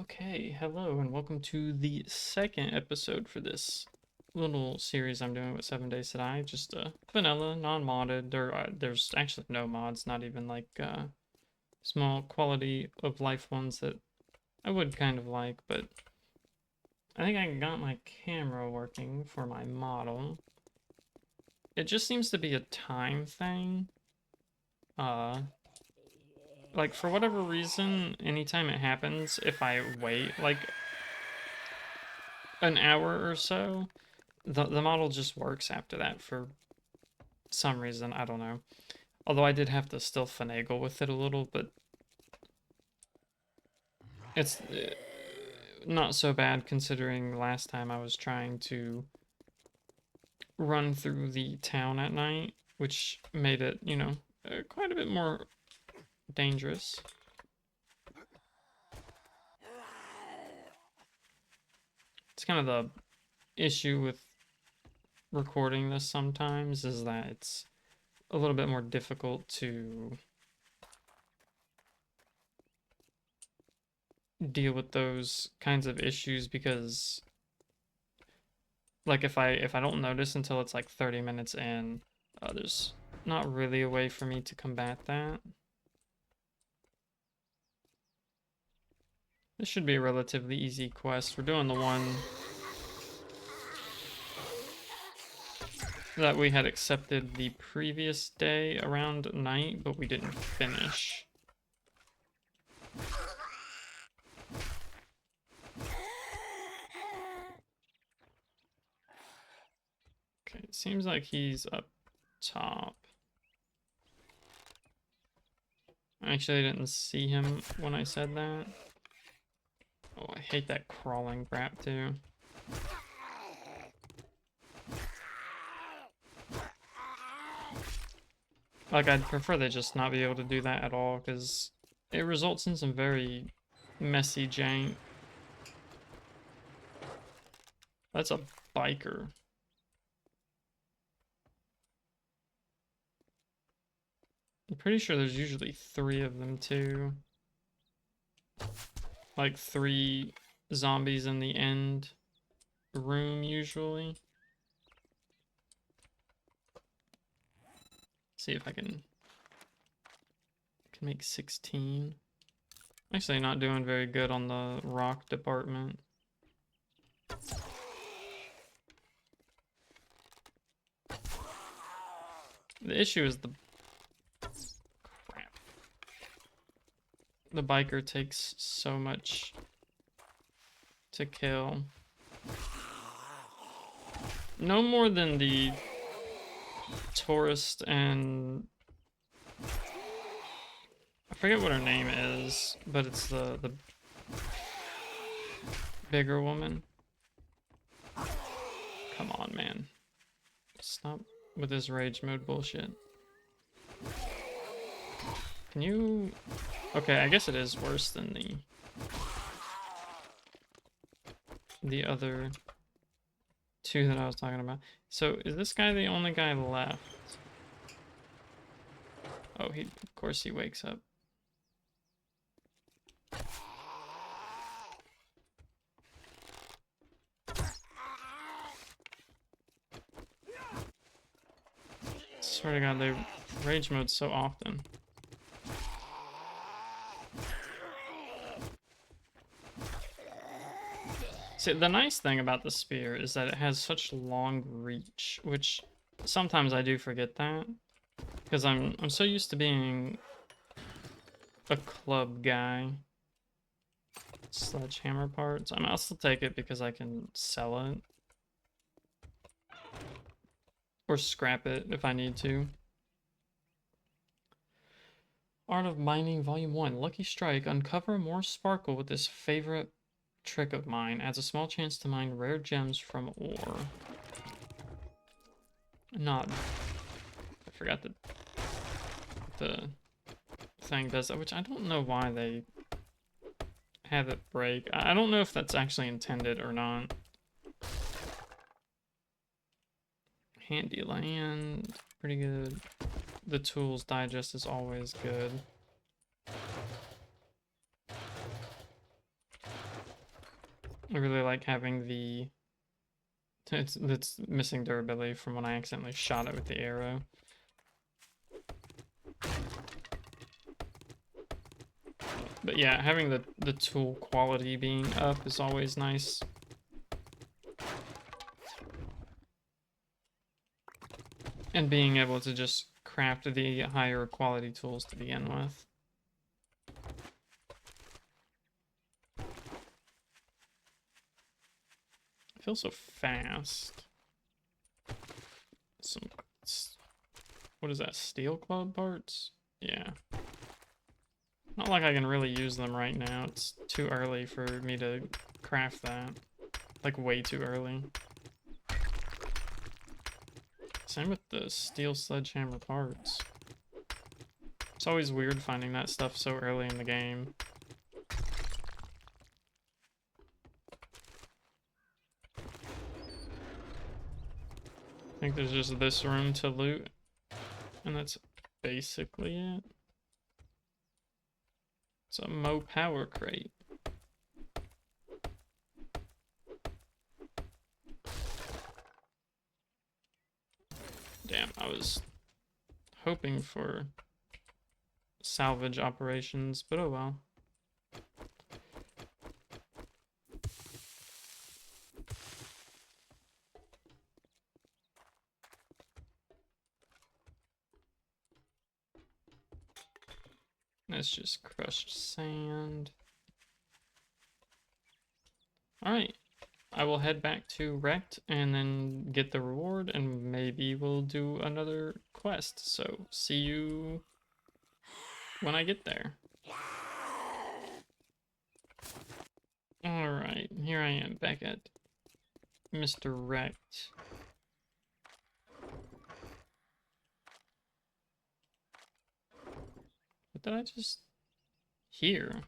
Okay, hello and welcome to the second episode for this little series I'm doing with 7 Days to Die. Just vanilla, non-modded. There's actually no mods, not even like small quality of life ones that I would kind of like, but I think I got my camera working for my model. It just seems to be a time thing. Like for whatever reason, anytime it happens, if I wait like an hour or so, the model just works after that for some reason. I don't know. Although I did have to still finagle with it a little, but it's not so bad considering last time I was trying to run through the town at night, which made it, quite a bit more dangerous. It's kind of the issue with recording this sometimes is that it's a little bit more difficult to deal with those kinds of issues because like if I don't notice until it's like 30 minutes in, there's not really a way for me to combat that. This should be a relatively easy quest. We're doing the one that we had accepted the previous day around night, but we didn't finish. Okay, it seems like he's up top. Actually, I didn't see him when I said that. Oh, I hate that crawling crap too. Like, I'd prefer they just not be able to do that at all, because it results in some very messy jank. That's a biker. I'm pretty sure there's usually 3 of them too. Like 3 zombies in the end room usually. See if I can make 16. Actually not doing very good on the rock department. The issue is the crap. The biker takes so much to kill. No more than the tourist and I forget what her name is, but it's the bigger woman. Come on, man. Stop with this rage mode bullshit. Can you... Okay, I guess it is worse than the other 2 that I was talking about. So, is this guy the only guy left? Oh, of course he wakes up. Swear to God, they rage mode so often. See, the nice thing about the spear is that it has such long reach, which sometimes I do forget that. Because I'm so used to being a club guy. Sledgehammer parts. I'll still take it because I can sell it. Or scrap it if I need to. Art of Mining Volume 1. Lucky Strike. Uncover more sparkle with this favorite trick of mine. Adds a small chance to mine rare gems from ore. Not... I forgot that the thing does that, which I don't know why they have it break. I don't know if that's actually intended or not. Handy land, pretty good. The tools digest is always good. I really like having the... It's missing durability from when I accidentally shot it with the arrow. But yeah, having the tool quality being up is always nice. And being able to just craft the higher quality tools to begin with. I feel so fast. Some... What is that, steel club parts? Yeah. Not like I can really use them right now. It's too early for me to craft that. Like, way too early. Same with the steel sledgehammer parts. It's always weird finding that stuff so early in the game. I think there's just this room to loot. And that's basically it. It's a Mo power crate. Damn, I was hoping for salvage operations, but oh well. That's just crushed sand. Alright, I will head back to Wrecked and then get the reward, and maybe we'll do another quest. So, see you when I get there. Alright, here I am back at Mr. Wrecked. What did I just hear?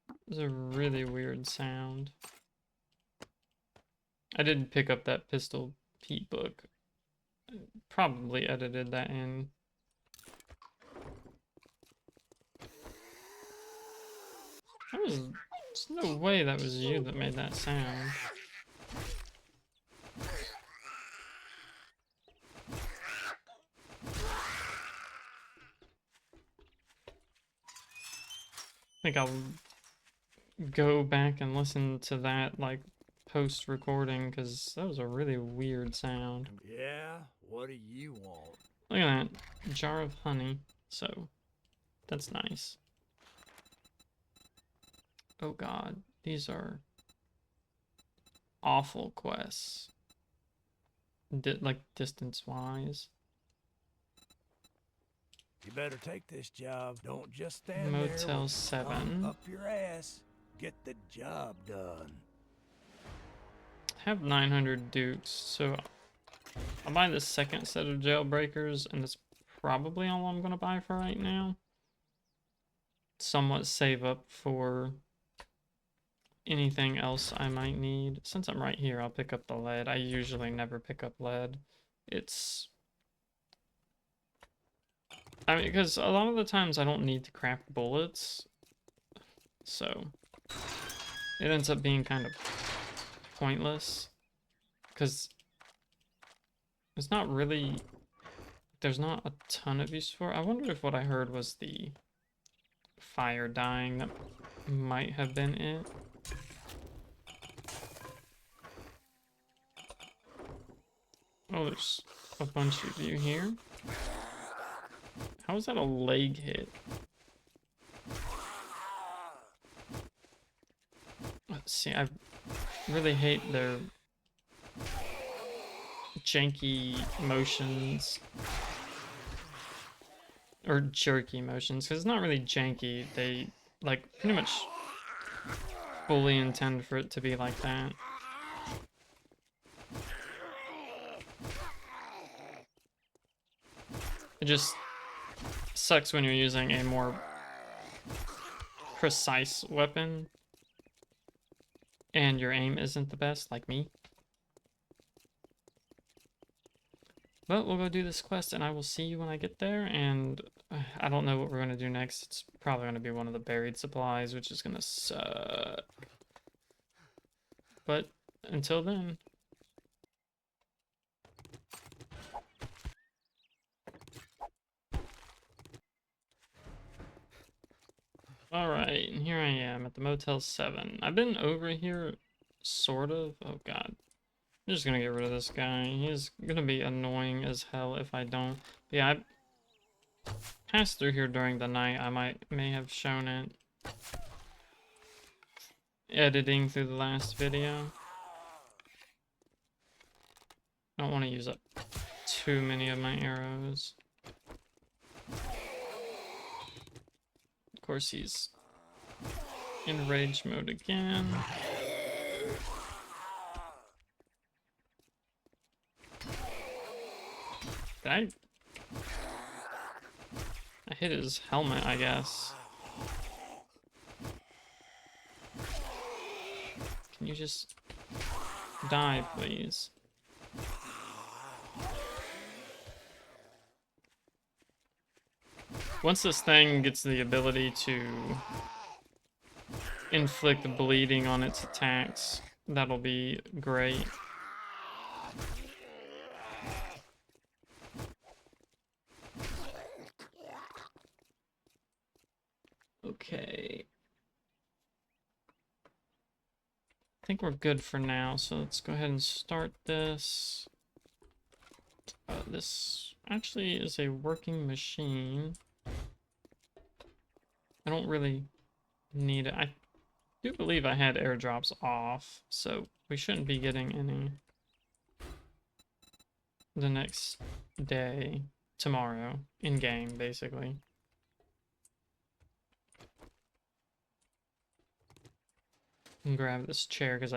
It was a really weird sound. I did pick up that Pistol Pete book. Probably edited that in. There's no way that was you that made that sound. I think I'll go back and listen to that, like, post-recording, because that was a really weird sound. Yeah, what do you want? Look at that. Jar of honey. So, that's nice. Oh god, these are awful quests. Like, distance-wise. You better take this job. Don't just stand Motel there with 7. thumb up your ass. Get the job done. I have 900 dukes, so I'll buy the second set of jailbreakers, and that's probably all I'm gonna buy for right now. Somewhat save up for anything else I might need. Since I'm right here, I'll pick up the lead. I usually never pick up lead. I mean, because a lot of the times I don't need to craft bullets, so it ends up being kind of pointless, because there's not a ton of use for it. I wonder if what I heard was the fire dying. That might have been it. Oh, there's a bunch of you here. How is that a leg hit? Let's see, I really hate their janky motions. Or jerky motions, because it's not really janky. They, like, pretty much fully intend for it to be like that. It just sucks when you're using a more precise weapon and your aim isn't the best, like me. But we'll go do this quest, and I will see you when I get there. And I don't know what we're gonna do next. It's probably gonna be one of the buried supplies, which is gonna suck. But until then. Alright, and here I am at the Motel 7. I've been over here, sort of. Oh god. I'm just gonna get rid of this guy. He's gonna be annoying as hell if I don't. But yeah, I passed through here during the night. I may have shown it. Editing through the last video. I don't want to use up too many of my arrows. Of course, he's in rage mode again. Did I hit his helmet, I guess. Can you just die, please? Once this thing gets the ability to inflict bleeding on its attacks, that'll be great. Okay. I think we're good for now, so let's go ahead and start this. This actually is a working machine. I don't really need it. I do believe I had airdrops off, so we shouldn't be getting any the next day, tomorrow, in game, basically. And grab this chair because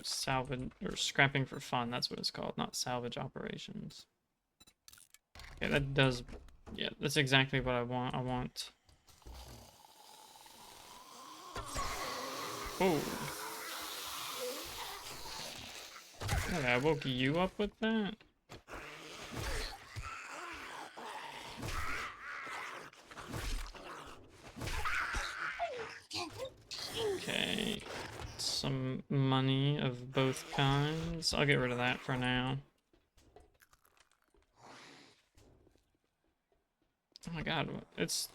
salvage or scrapping for fun, that's what it's called, not salvage operations. Okay, that does, yeah, that's exactly what I want. I want. Oh. Okay, I woke you up with that? Okay. Some money of both kinds. I'll get rid of that for now. Oh my god, it's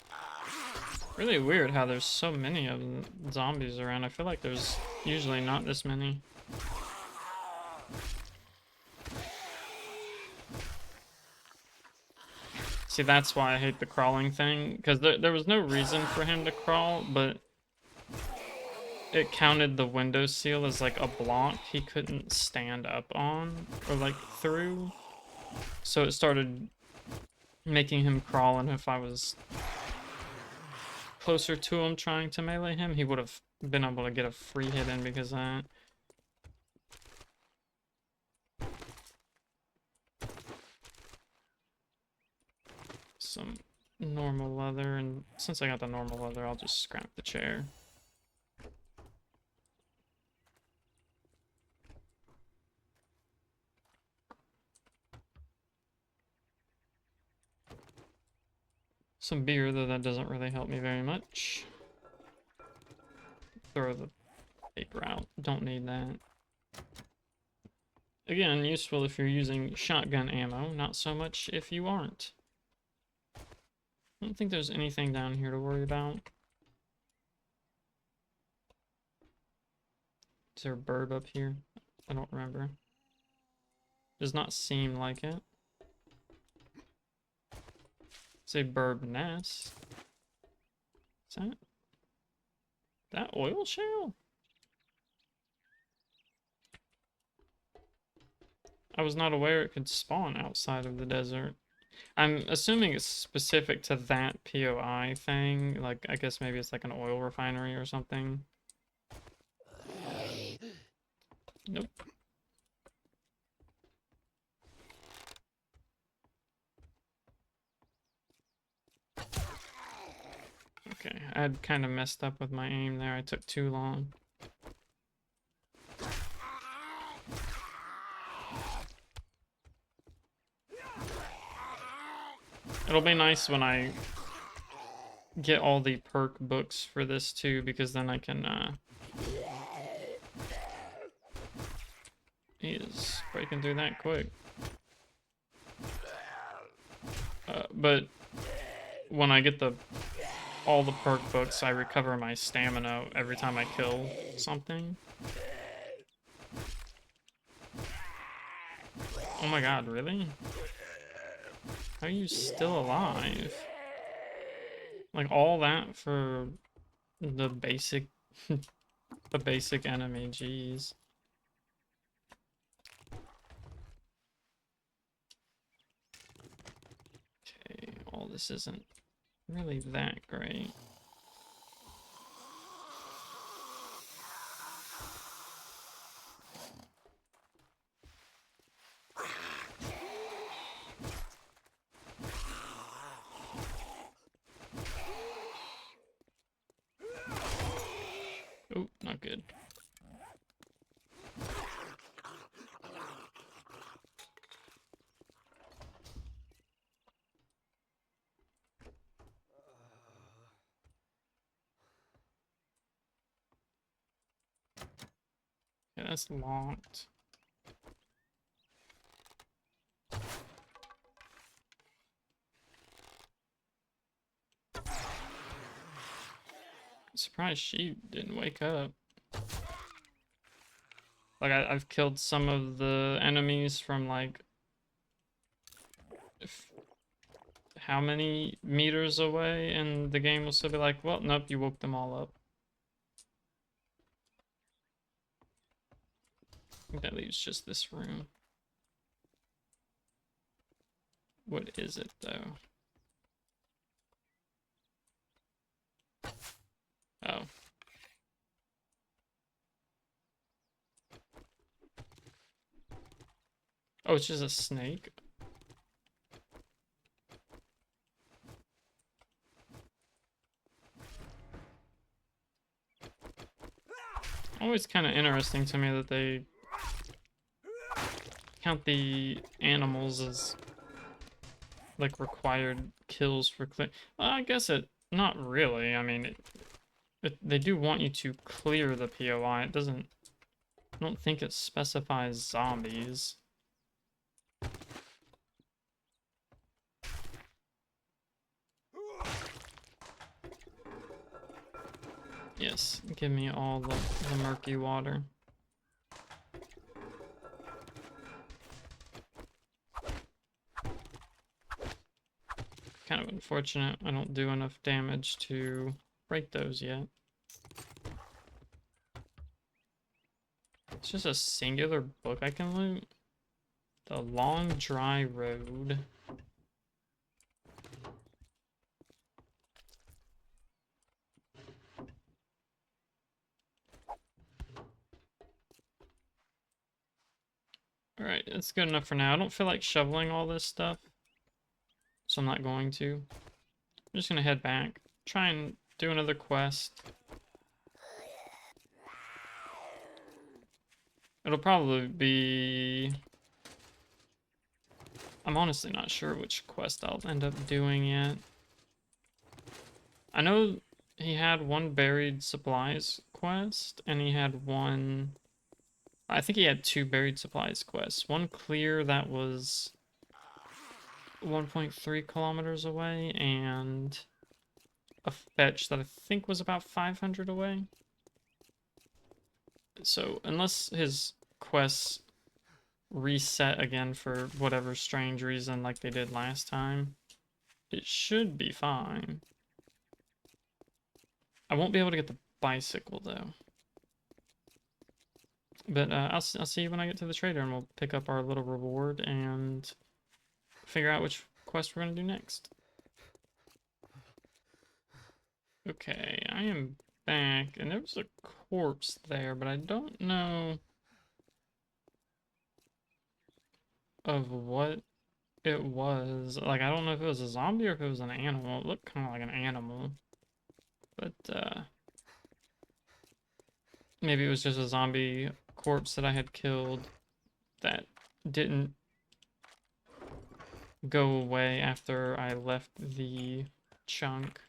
really weird how there's so many of the zombies around. I feel like there's usually not this many. See, that's why I hate the crawling thing, because there was no reason for him to crawl, but it counted the window seal as like a block he couldn't stand up on or like through. So it started making him crawl, and if I was closer to him trying to melee him, he would have been able to get a free hit in because of that. Some normal leather, and since I got the normal leather, I'll just scrap the chair. Some beer, though that doesn't really help me very much. Throw the paper out. Don't need that. Again, useful if you're using shotgun ammo, not so much if you aren't. I don't think there's anything down here to worry about. Is there a bird up here? I don't remember. Does not seem like it. It's a bird nest. Is that oil shale? I was not aware it could spawn outside of the desert. I'm assuming it's specific to that POI thing. Like, I guess maybe it's like an oil refinery or something. Nope. Okay, I had kind of messed up with my aim there. I took too long. It'll be nice when I get all the perk books for this too, because then I can, he is breaking through that quick. But when I get all the perk books, I recover my stamina every time I kill something. Oh my god, really? How are you still alive? Like all that for the basic the basic enemy, jeez. Okay, all this isn't really that great. Oh, not good. Yeah, that's locked. Surprised she didn't wake up. Like I've killed some of the enemies from like how many meters away, and the game will still be like, well, nope, you woke them all up. I think that leaves just this room. What is it though? Oh. Oh, it's just a snake? Always kind of interesting to me that they count the animals as like required kills for clear. Well, I guess not really. I mean, they do want you to clear the POI. It doesn't. I don't think it specifies zombies. Yes, give me all the murky water. Kind of unfortunate I don't do enough damage to break those yet. It's just a singular book I can loot. The Long Dry Road. Alright, it's good enough for now. I don't feel like shoveling all this stuff, so I'm not going to. I'm just gonna head back, try and do another quest. It'll probably be... I'm honestly not sure which quest I'll end up doing yet. I know he had one buried supplies quest, and he had one... I think he had two buried supplies quests. One clear that was 1.3 kilometers away, and a fetch that I think was about 500 away. So unless his quests reset again for whatever strange reason like they did last time, it should be fine. I won't be able to get the bicycle though. But I'll see you when I get to the trader, and we'll pick up our little reward and figure out which quest we're going to do next. Okay, I am back, and there was a corpse there, but I don't know of what it was. Like, I don't know if it was a zombie or if it was an animal. It looked kind of like an animal. But, maybe it was just a zombie corpse that I had killed that didn't go away after I left the chunk.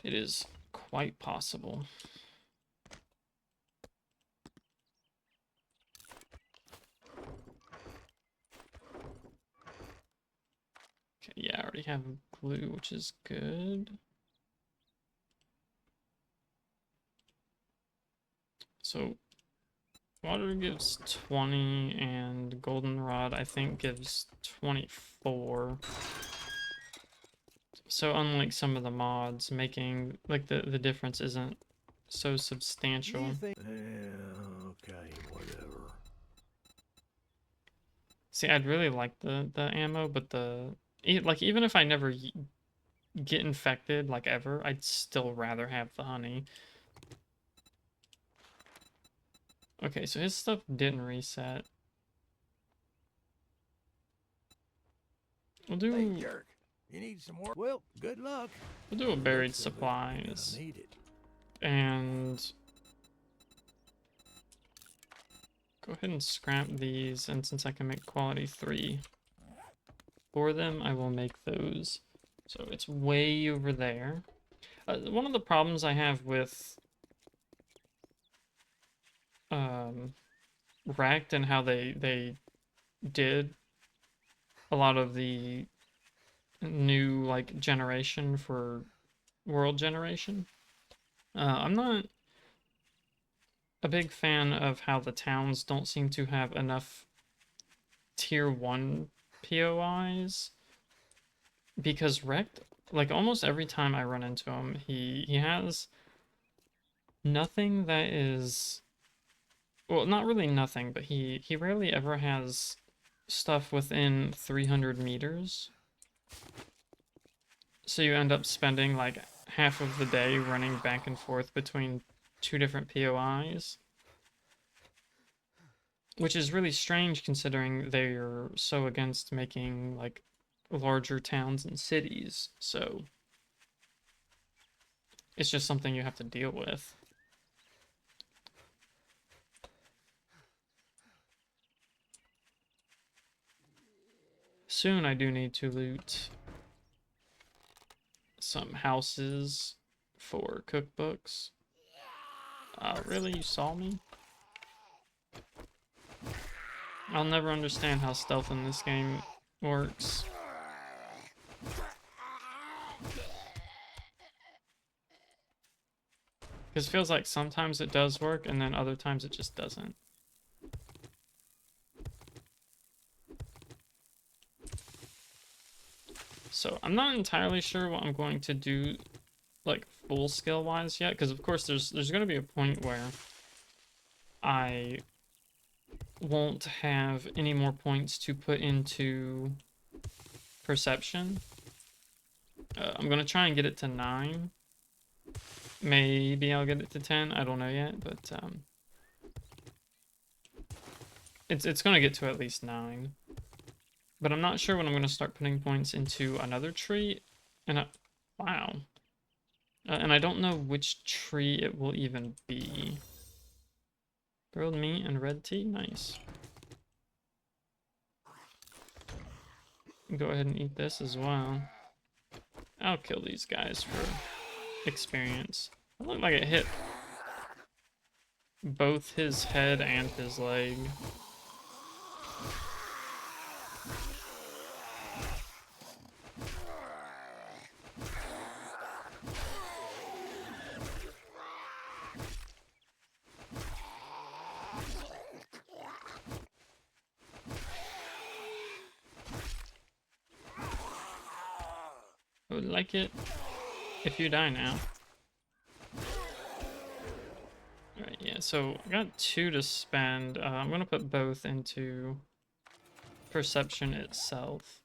It is quite possible. Okay, yeah, I already have glue, which is good. So water gives 20 and goldenrod I think gives 24. So unlike some of the mods, making like the difference isn't so substantial. You think? Okay, whatever. See, I'd really like the ammo, but like even if I never get infected like ever, I'd still rather have the honey. Okay, so his stuff didn't reset. We'll Hey, do jerk. You need some work? Well, good luck. we'll do a The buried looks of it, you're gonna supplies need it. and go ahead and scrap these, and since I can make quality 3 for them, I will make those. So it's way over there. One of the problems I have with Wrecked and how they did a lot of the new like generation for world generation. I'm not a big fan of how the towns don't seem to have enough tier 1 POIs, because Wrecked, like almost every time I run into him, he has nothing that is, well, not really nothing, but he rarely ever has stuff within 300 meters. So you end up spending like half of the day running back and forth between 2 different POIs. Which is really strange considering they're so against making like larger towns and cities. So it's just something you have to deal with. Soon I do need to loot some houses for cookbooks. Really? You saw me? I'll never understand how stealth in this game works. Because it feels like sometimes it does work and then other times it just doesn't. So I'm not entirely sure what I'm going to do like full skill wise yet, because of course there's going to be a point where I won't have any more points to put into perception. I'm going to try and get it to 9. Maybe I'll get it to 10. I don't know yet, but it's going to get to at least 9. But I'm not sure when I'm going to start putting points into another tree. And wow. And I don't know which tree it will even be. Grilled meat and red tea? Nice. Go ahead and eat this as well. I'll kill these guys for experience. It looked like it hit both his head and his leg. I would like it if you die now. Alright, yeah, so I got 2 to spend. I'm gonna put both into perception itself.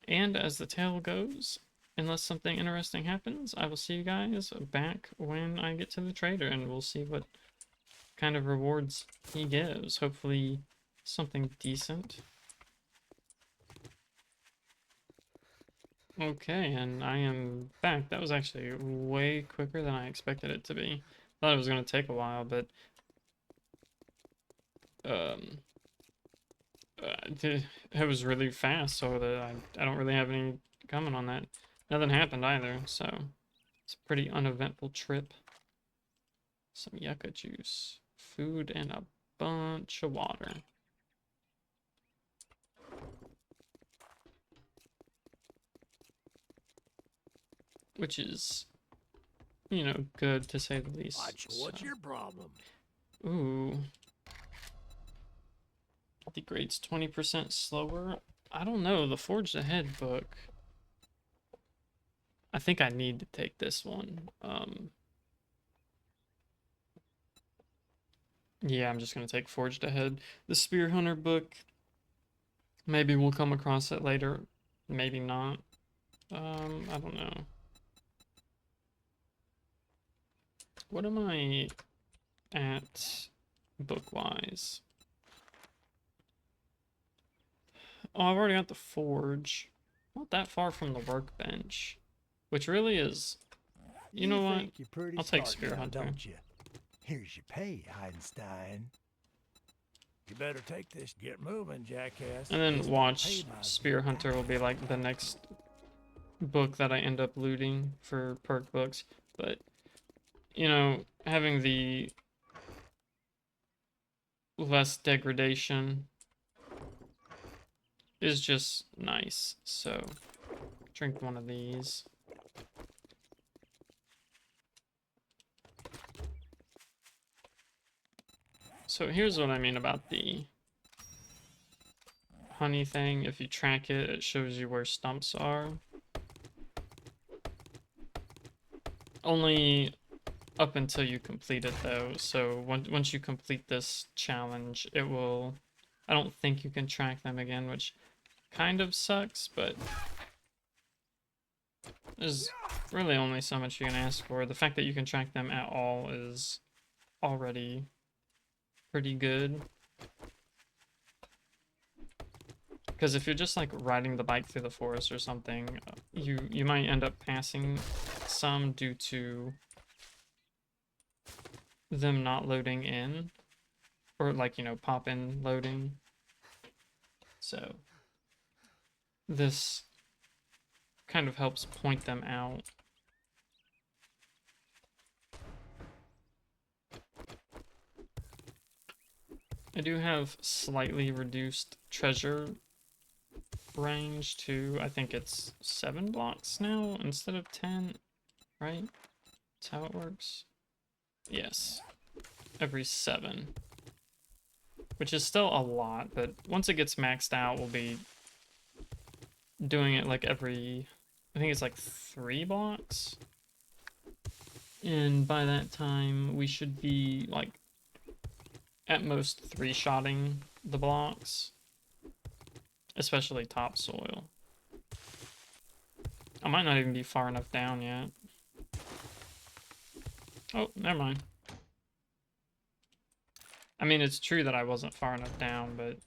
And as the tale goes, unless something interesting happens, I will see you guys back when I get to the trader and we'll see what kind of rewards he gives. Hopefully something decent. Okay, and I am back. That was actually way quicker than I expected it to be. Thought it was going to take a while, but Um, it was really fast, so that I don't really have any comment on that. Nothing happened either, so it's a pretty uneventful trip. Some yucca juice, food, and a bunch of water. Which is, you know, good to say the least. What's your problem? Ooh. Degrades 20% slower. I don't know, the Forged Ahead book. I think I need to take this one. Yeah, I'm just gonna take Forged Ahead. The Spear Hunter book, maybe we'll come across it later. Maybe not. I don't know. What am I at book-wise? Oh, I've already got the Forge. Not that far from the workbench. Which really is... You know what? Think you're pretty I'll take smart Spear now, Hunter. don't you? Here's your pay, Einstein. You better take this. Get moving, jackass. And then This don't watch pay by the Spear Hunter will be like the next book that I end up looting for perk books. But, you know, having the less degradation is just nice. So, drink one of these. So here's what I mean about the honey thing. If you track it, it shows you where stumps are. Only up until you complete it though. So once you complete this challenge, it will... I don't think you can track them again, which kind of sucks, but there's really only so much you can ask for. The fact that you can track them at all is already pretty good. Because if you're just like riding the bike through the forest or something, you might end up passing some due to them not loading in, or like, you know, pop in loading. So this kind of helps point them out. I do have slightly reduced treasure range to, I think it's 7 blocks now instead of 10, right? That's how it works. Yes, every 7, which is still a lot, but once it gets maxed out, we'll be doing it like every, I think it's like 3 blocks. And by that time, we should be like at most 3-shotting the blocks, especially topsoil. I might not even be far enough down yet. Oh, never mind. I mean, it's true that I wasn't far enough down, but...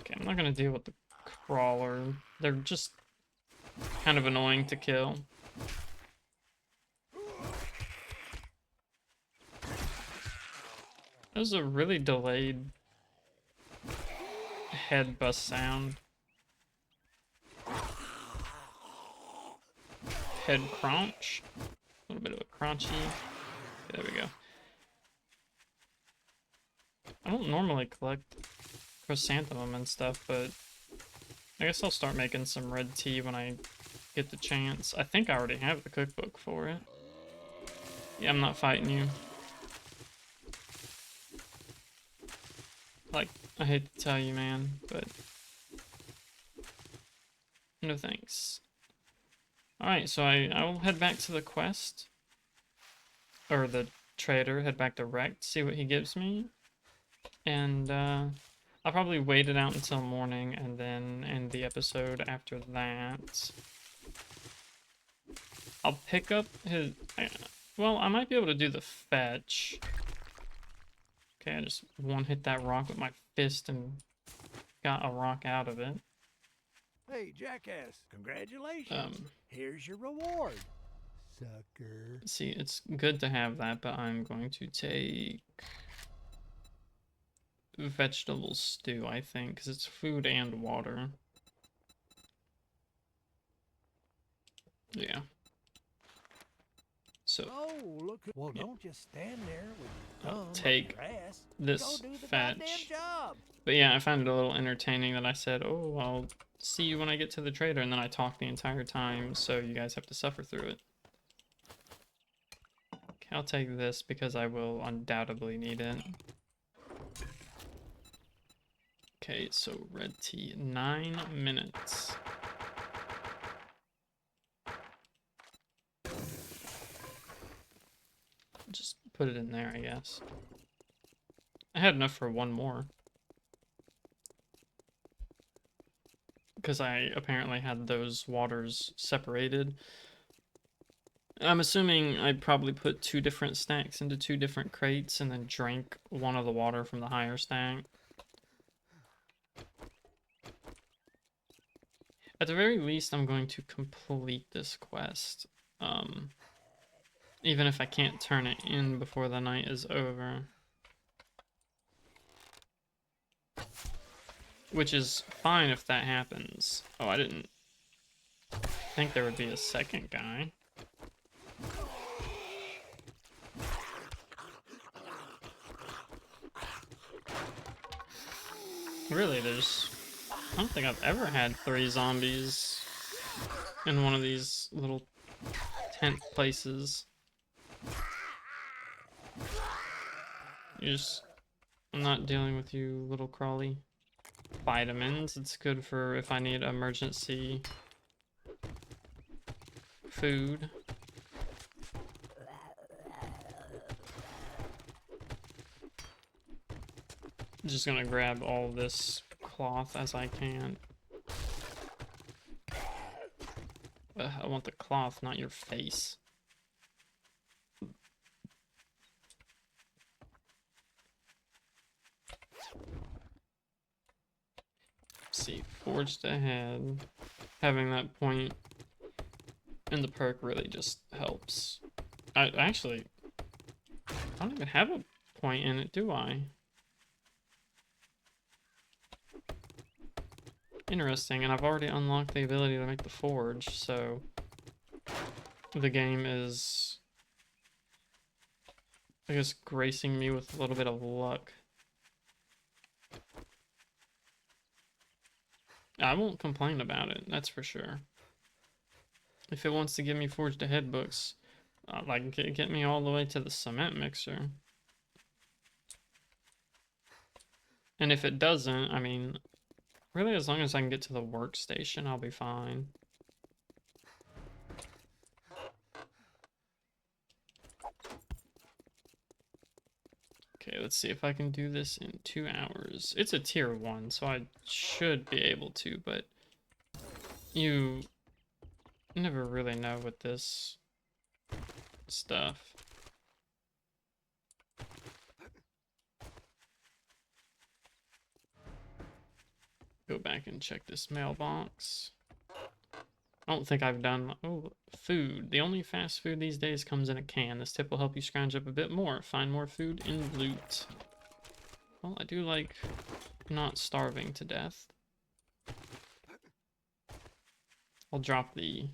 Okay, I'm not gonna deal with the crawler. They're just kind of annoying to kill. That was a really delayed head bust sound. Head crunch. A little bit of a crunchy. There we go. I don't normally collect chrysanthemum and stuff, but I guess I'll start making some red tea when I get the chance. I think I already have the cookbook for it. Yeah, I'm not fighting you. Like, I hate to tell you, man, but no thanks. Alright, so I will head back to the quest. Or the trader, head back to Rect, see what he gives me. And I'll probably wait it out until morning and then end the episode after that. I'll pick up his... Well, I might be able to do the fetch. Okay, I just one-hit that rock with my fist and got a rock out of it. Hey, jackass, congratulations. Here's your reward, sucker. See, it's good to have that, but I'm going to take vegetable stew, I think, because it's food and water. Yeah. So Oh, look. Well, yeah, don't just stand there with your I'll thumb up take your ass. Go this do the goddamn fetch. job. But yeah, I found it a little entertaining that I said, oh, I'll see you when I get to the trader, and then I talk the entire time, so you guys have to suffer through it. Okay, I'll take this because I will undoubtedly need it. Okay, so red tea, 9 minutes. Just put it in there, I guess. I had enough for one more. Because I apparently had those waters separated. I'm assuming I probably put 2 different stacks into 2 different crates and then drank one of the water from the higher stack. At the very least, I'm going to complete this quest. Even if I can't turn it in before the night is over. Which is fine if that happens. Oh, I didn't think there would be a second guy. Really, I don't think I've ever had 3 zombies in one of these little tent places. I'm not dealing with you, little crawly. Vitamins, it's good for if I need emergency food. Just gonna grab all this cloth as I can. I want the cloth, not your face. Let's see, forged ahead. Having that point in the perk really just helps. I don't even have a point in it, do I? Interesting, and I've already unlocked the ability to make the forge, so the game is, I guess, gracing me with a little bit of luck. I won't complain about it, that's for sure. If it wants to give me forged ahead books, like get me all the way to the cement mixer. And if it doesn't, I mean, really, as long as I can get to the workstation, I'll be fine. Okay, let's see if I can do this in 2 hours. It's a tier 1, so I should be able to, but you never really know with this stuff. Go back and check this mailbox. I don't think I've done... Oh, food. The only fast food these days comes in a can. This tip will help you scrounge up a bit more. Find more food in loot. Well, I do like not starving to death. I'll drop the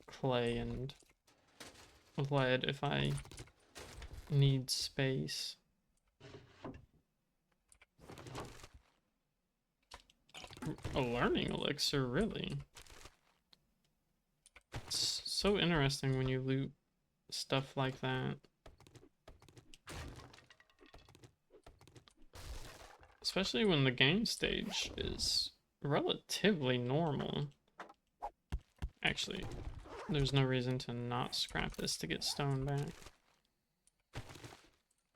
clay and lead if I need space. A learning elixir, really? It's so interesting when you loot stuff like that. Especially when the game stage is relatively normal. Actually, there's no reason to not scrap this to get stone back.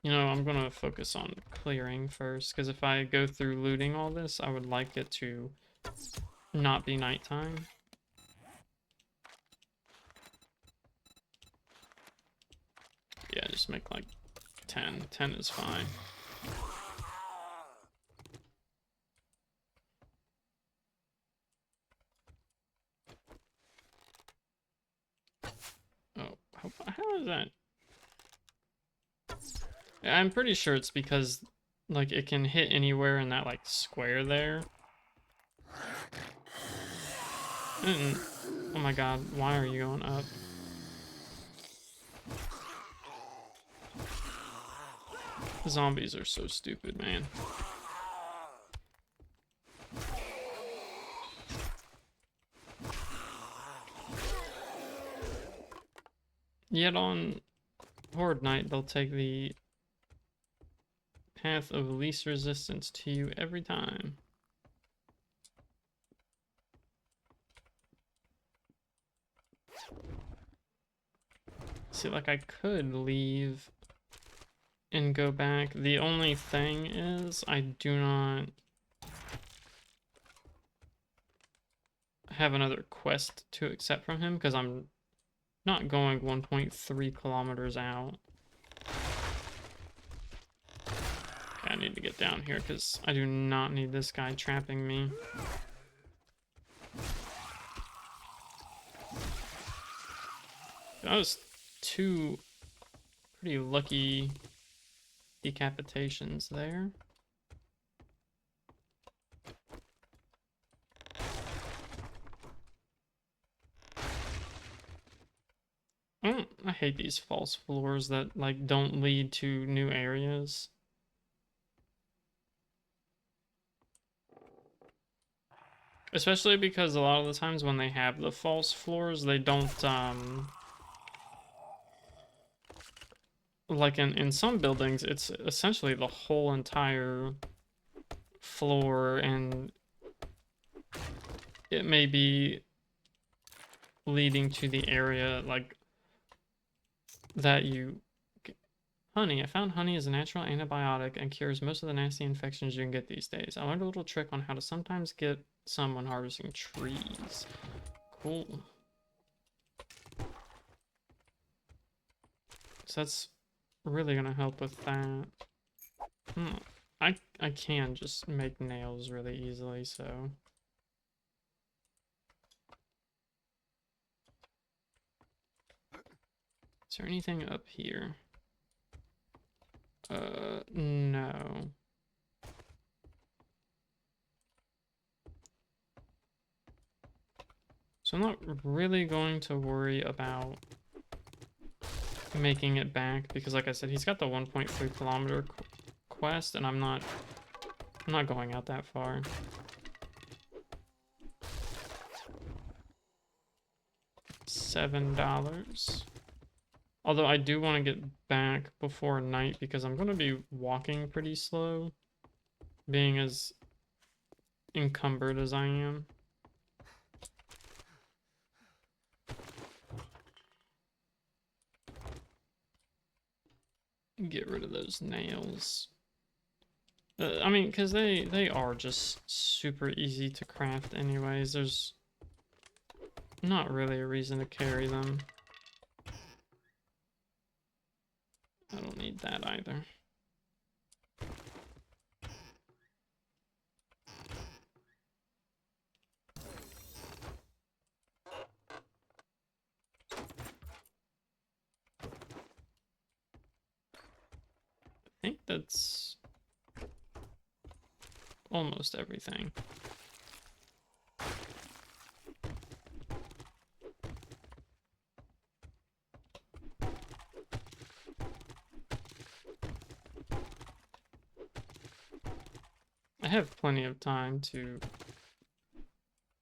You know, I'm gonna focus on clearing first, because if I go through looting all this, I would like it to not be nighttime. Yeah, just make like 10. 10 is fine. Oh, how is that? I'm pretty sure it's because like it can hit anywhere in that like square there. Oh my god, why are you going up? Zombies are so stupid, man. Yet on Horde Night, they'll take the path of least resistance to you every time. See, like I could leave and go back. The only thing is I do not have another quest to accept from him because I'm not going 1.3 kilometers out. Okay, I need to get down here because I do not need this guy trapping me. That was 2 pretty lucky decapitations there. I hate these false floors that like don't lead to new areas. Especially because a lot of the times when they have the false floors, they don't like in some buildings it's essentially the whole entire floor, and it may be leading to the area like that you honey. I found honey is a natural antibiotic and cures most of the nasty infections you can get these days. I learned a little trick on how to sometimes get some when harvesting trees. Cool. So that's really gonna help with that. I can just make nails really easily, so is there anything up here? No. So I'm not really going to worry about making it back because, like I said, he's got the 1.3 kilometer quest, and I'm not going out that far. $7. Although I do want to get back before night because I'm going to be walking pretty slow, being as encumbered as I am. Get rid of those nails. I mean, because they are just super easy to craft anyways. There's not really a reason to carry them. I don't need that either. I think that's almost everything. I have plenty of time to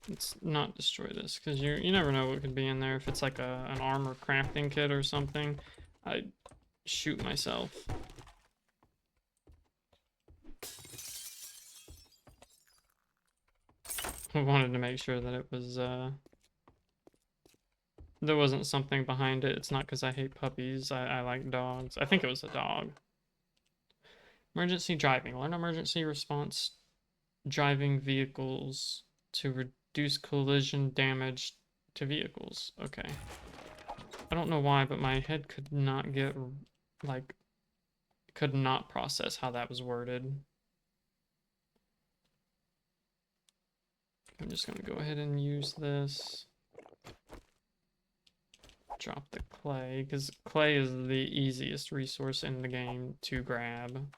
let's not destroy this because you never know what could be in there. If it's like an armor crafting kit or something, I'd shoot myself. I wanted to make sure that it was there wasn't something behind it. It's not because I hate puppies. I like dogs. I think it was a dog. Emergency driving. Learn emergency response driving vehicles to reduce collision damage to vehicles. Okay. I don't know why, but my head could not get, like, could not process how that was worded. I'm just gonna go ahead and use this. Drop the clay, because clay is the easiest resource in the game to grab.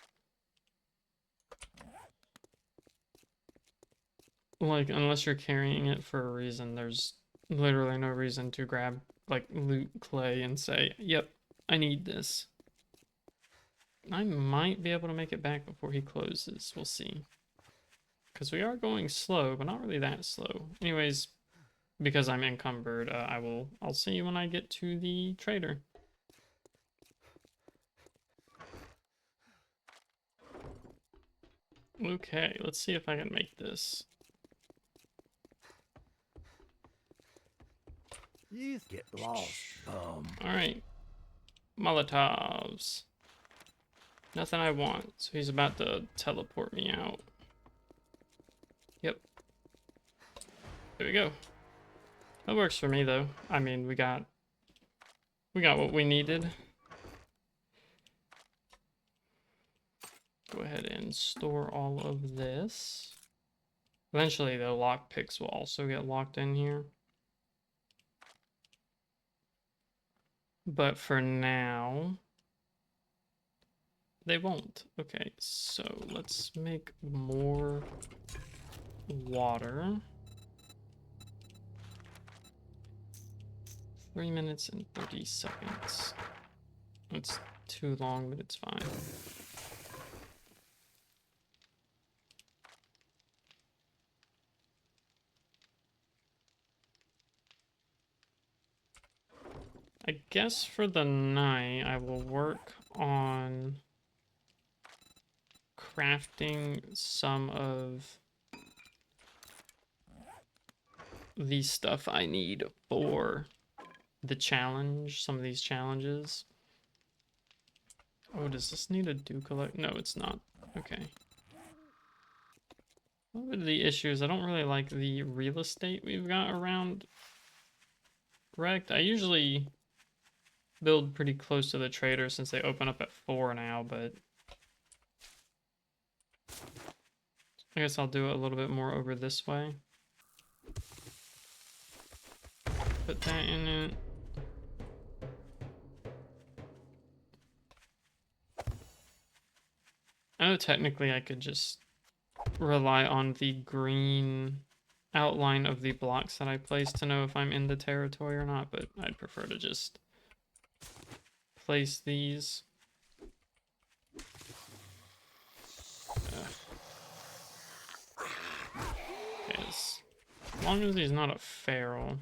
Like, unless you're carrying it for a reason, there's literally no reason to grab, like, loot clay and say, yep, I need this. I might be able to make it back before he closes. We'll see. Because we are going slow, but not really that slow. Anyways, because I'm encumbered, I'll see you when I get to the trader. Okay, let's see if I can make this. You get lost, Alright. Molotovs. Nothing I want. So he's about to teleport me out. Yep. There we go. That works for me though. I mean, we got what we needed. Go ahead and store all of this. Eventually the lockpicks will also get locked in here. But for now, they won't. Okay, so let's make more water. 3 minutes and 30 seconds. It's too long, but it's fine. I guess for the night, I will work on crafting some of the stuff I need for the challenge, some of these challenges. Oh, does this need a dew collect? No, it's not. Okay. What are the issues? I don't really like the real estate we've got around Wrecked. I usually build pretty close to the trader since they open up at 4 now, but I guess I'll do it a little bit more over this way. Put that in it. I know technically I could just rely on the green outline of the blocks that I place to know if I'm in the territory or not, but I'd prefer to just place these. As long as he's not a feral.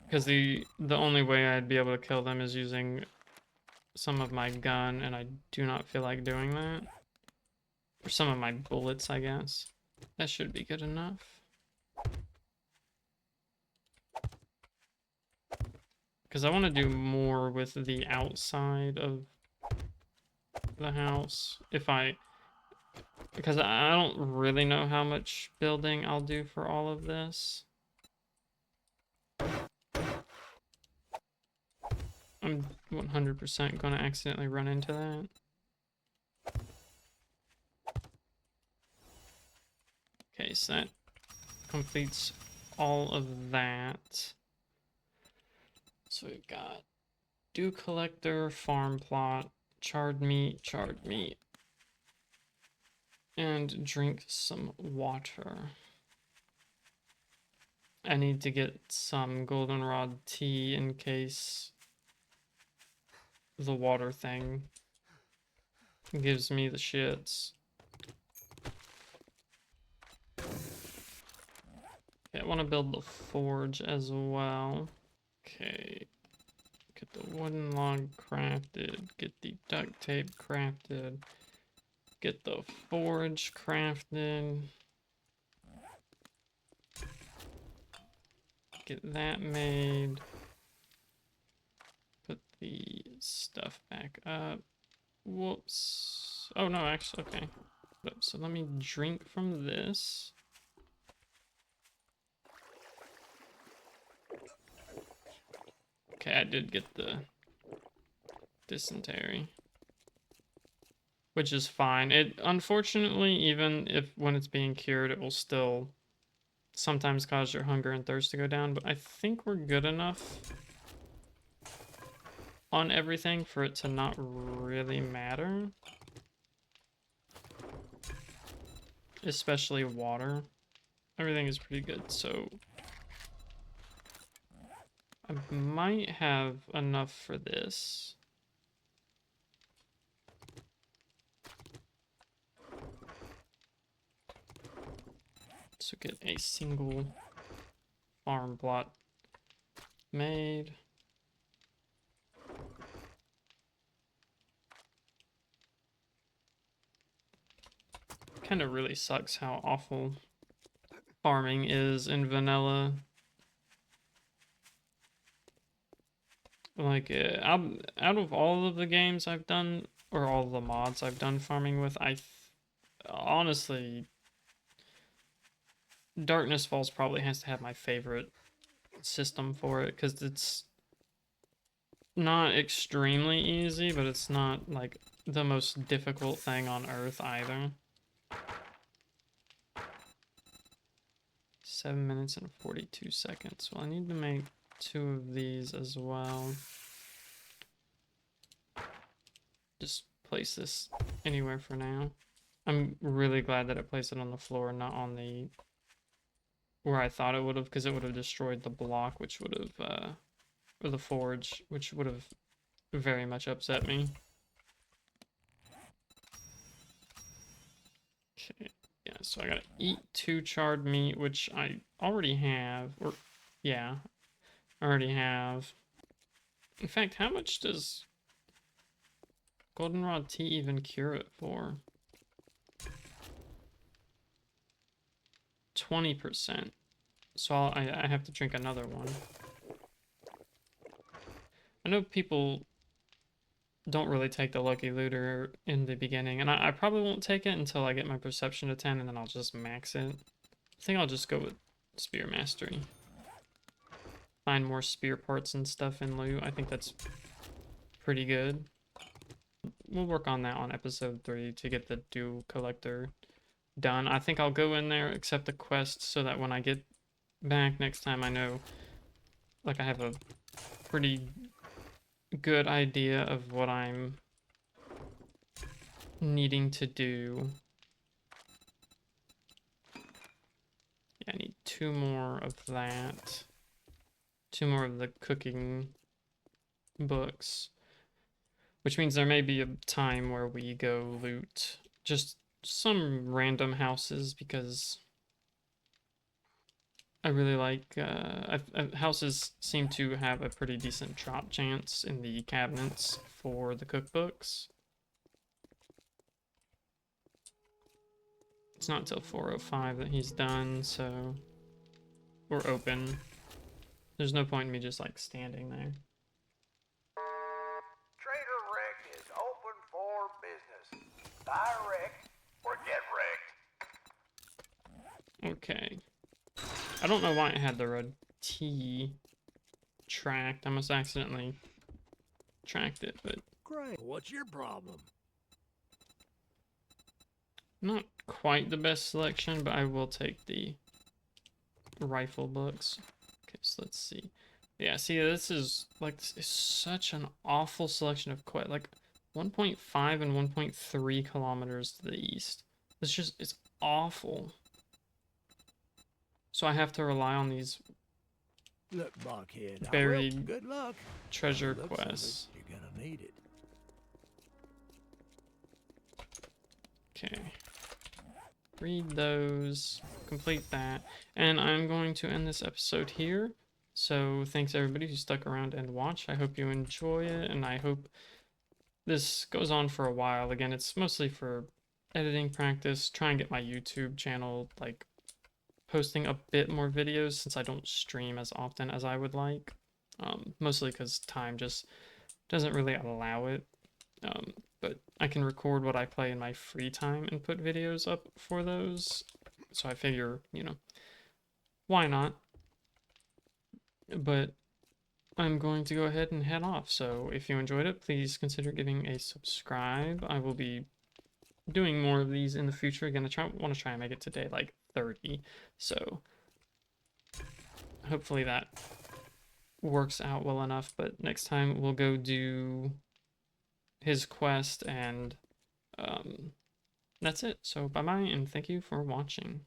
Because the only way I'd be able to kill them is using some of my gun, and I do not feel like doing that. Or some of my bullets, I guess. That should be good enough. Because I want to do more with the outside of the house. Because I don't really know how much building I'll do for all of this. I'm 100% going to accidentally run into that. Okay, so that completes all of that. So we've got dew collector, farm plot, charred meat, and drink some water. I need to get some goldenrod tea in case the water thing gives me the shits. Okay, I want to build the forge as well. Okay, get the wooden log crafted, get the duct tape crafted, get the forge crafted, get that made, put the stuff back up. Whoops. Oh no, actually, okay. So let me drink from this. Okay, I did get the dysentery, which is fine. It unfortunately, even if when it's being cured, it will still sometimes cause your hunger and thirst to go down, but I think we're good enough on everything for it to not really matter. especially water. Everything is pretty good, so I might have enough for this. So get a single farm plot made. Kind of really sucks how awful farming is in vanilla. Like, out of all of the games I've done, or all of the mods I've done farming with, honestly, Darkness Falls probably has to have my favorite system for it, because it's not extremely easy, but it's not, like, the most difficult thing on Earth either. 7 minutes and 42 seconds. Well, I need to make 2 of these as well. Just place this anywhere for now. I'm really glad that it placed it on the floor, not on the where I thought it would have, because it would have destroyed the block, which would have or the forge, which would have very much upset me. Okay, yeah, so I gotta eat 2 charred meat, which I already have, or yeah, I already have. In fact, how much does goldenrod tea even cure it for? 20%. So I have to drink another one. I know people don't really take the Lucky Looter in the beginning, and I probably won't take it until I get my perception to 10, and then I'll just max it. I think I'll just go with Spear Mastery. Find more spear parts and stuff in loot. I think that's pretty good. We'll work on that on episode 3 to get the Dew Collector done. I think I'll go in there, accept the quest, so that when I get back next time, I know, like, I have a pretty good idea of what I'm needing to do. Yeah, I need 2 more of that. 2 more of the cooking books. Which means there may be a time where we go loot just some random houses, because I really like, houses seem to have a pretty decent drop chance in the cabinets for the cookbooks. It's not till 4:05 that he's done, so we're open. There's no point in me just, like, standing there. Trader Rick is open for business. Buy wrecked or get wrecked. Okay. I don't know why it had the red T tracked. I must accidentally tracked it, but Great. What's your problem? not quite the best selection, but I will take the rifle books. Okay, so let's see. Yeah, see, this is like, this is such an awful selection of quest. Like 1.5 and 1.3 kilometers to the east. It's awful. So I have to rely on these Look, Buckhead, buried good luck. treasure Looks of it, quests. you're gonna need it. Okay. Read those, complete that, and I'm going to end this episode here. So thanks everybody who stuck around and watched. I hope you enjoy it, and I hope this goes on for a while. Again, it's mostly for editing practice, try and get my YouTube channel, like, posting a bit more videos, since I don't stream as often as I would like. Mostly because time just doesn't really allow it. But I can record what I play in my free time and put videos up for those. So I figure, you know, why not? But I'm going to go ahead and head off. So if you enjoyed it, please consider giving a subscribe. I will be doing more of these in the future. Again, I want to try and make it today like 30. So hopefully that works out well enough. But next time we'll go do his quest and that's it. So bye bye, and thank you for watching.